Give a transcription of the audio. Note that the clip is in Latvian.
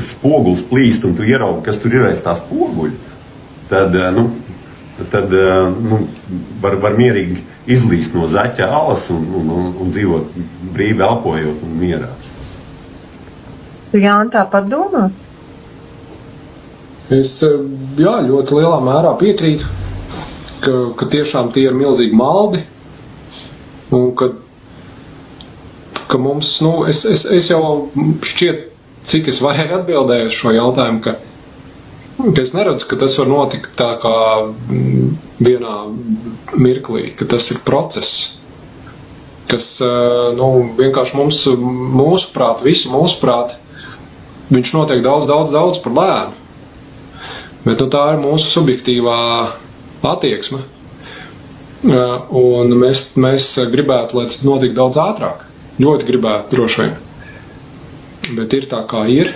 tas spogulis plīst un tu ieraugi, kas tur ir aiz tā spoguļa, tad var mierīgi izlīst no zaķa alas un dzīvot brīvi elpojot un mierā. Tu, Jāni, tāpat domā? Es, ļoti lielā mērā piekrītu, ka tiešām tie ir milzīgi maldi, un ka mums, es jau šķiet, cik es varēju atbildēt uz šo jautājumu, ka es neredzu, ka tas var notikt tā kā vienā mirklī, ka tas ir process, kas, vienkārši mūsuprāt, viņš notiek daudz par lēnu. Bet tā ir mūsu subjektīvā attieksme. Un mēs gribētu, lai tas notiek daudz ātrāk. Ļoti gribētu, droši vien. Bet ir tā, kā ir.